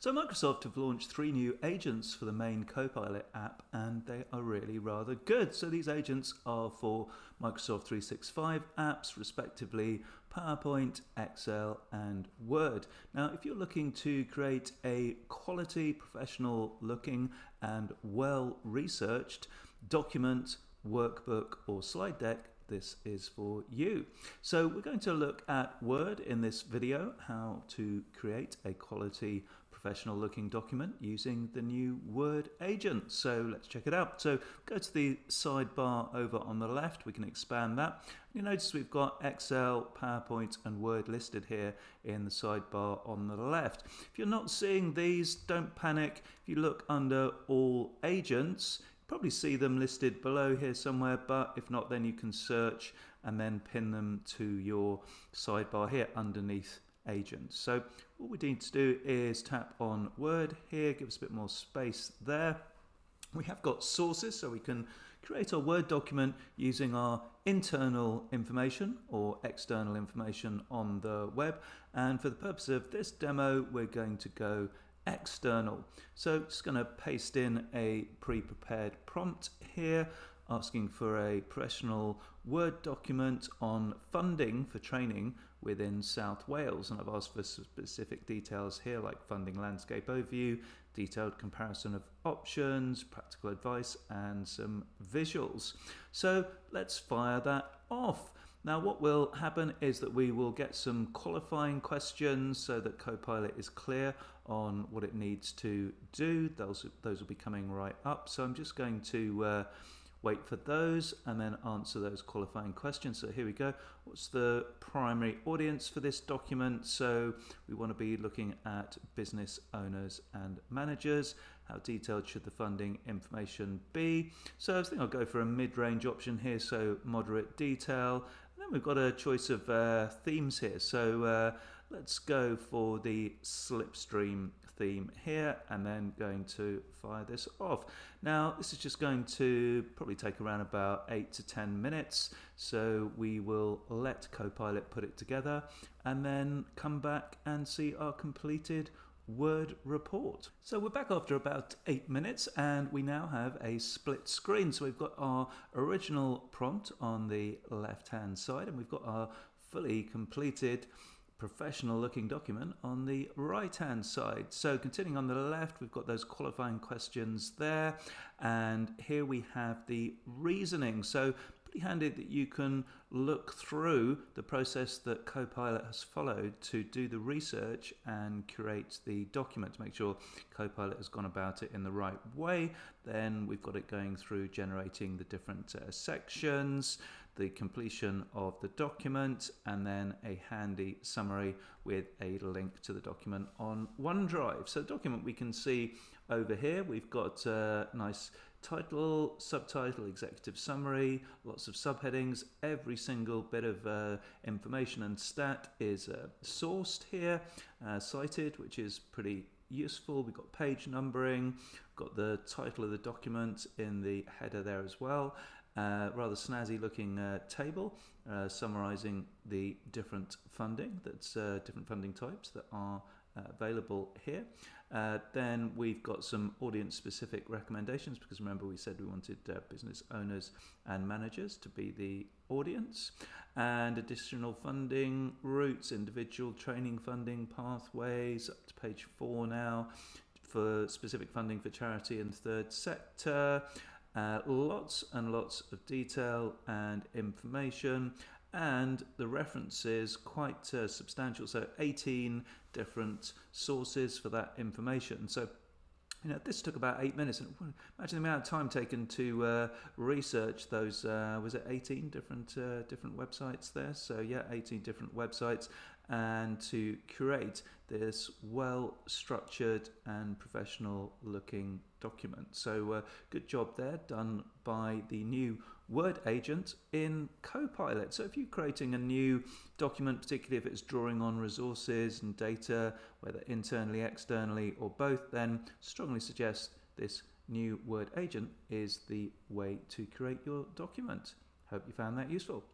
So Microsoft have launched 3 new agents for the main Copilot app, and they are really rather good. So these agents are for Microsoft 365 apps, respectively PowerPoint, Excel, and Word. Now, if you're looking to create a quality, professional looking and well researched document, workbook, or slide deck, this is for you. So we're going to look at Word in this video, how to create a quality professional looking document using the new Word agent. So let's check it out. So go to the sidebar over on the left, we can expand that. You notice we've got Excel, PowerPoint and Word listed here in the sidebar on the left. If you're not seeing these, don't panic. If you look under all agents, probably see them listed below here somewhere, but if not, then you can search and then pin them to your sidebar here underneath agents. So all we need to do is tap on Word here, give us a bit more space there. We have got sources, so we can create our Word document using our internal information or external information on the web. And for the purpose of this demo, we're going to go external. So just going to paste in a pre-prepared prompt here asking for a professional Word document on funding for training within South Wales, and I've asked for specific details here like funding landscape overview, detailed comparison of options, practical advice and some visuals. So let's fire that off. Now what will happen is that we will get some qualifying questions so that Copilot is clear on what it needs to do. Those will be coming right up. So I'm just going to wait for those and then answer those qualifying questions. So here we go. What's the primary audience for this document? So we want to be looking at business owners and managers. How detailed should the funding information be? So I think I'll go for a mid-range option here, so moderate detail. And then we've got a choice of themes here. So let's go for the slipstream theme here and then going to fire this off. Now this is just going to probably take around about 8 to 10 minutes. So we will let Copilot put it together and then come back and see our completed Word report. So we're back after about 8 minutes and we now have a split screen. So we've got our original prompt on the left hand side and we've got our fully completed professional looking document on the right hand side. So continuing on the left, we've got those qualifying questions there, and here we have the reasoning. So pretty handy that you can look through the process that Copilot has followed to do the research and create the document to make sure Copilot has gone about it in the right way. Then we've got it going through generating the different sections, the completion of the document, and then a handy summary with a link to the document on OneDrive. So the document we can see over here, we've got a nice title, subtitle, executive summary, lots of subheadings. Every single bit of information and stat is sourced here, cited, which is pretty useful. We've got page numbering, got the title of the document in the header there as well. Rather snazzy looking table summarizing the different funding different funding types that are available here. Then we've got some audience specific recommendations, because remember we said we wanted business owners and managers to be the audience, and additional funding routes, individual training funding pathways, up to page 4 now, for specific funding for charity and third sector. Lots and lots of detail and information, and the references quite substantial, so 18 different sources for that information. So this took about 8 minutes, and imagine the amount of time taken to research those, was it 18 different websites there? So yeah, 18 different websites, and to create this well-structured and professional-looking document. So good job there, done by the new Word agent in Copilot. So if you're creating a new document, particularly if it's drawing on resources and data, whether internally, externally, or both, then strongly suggest this new Word agent is the way to create your document. Hope you found that useful.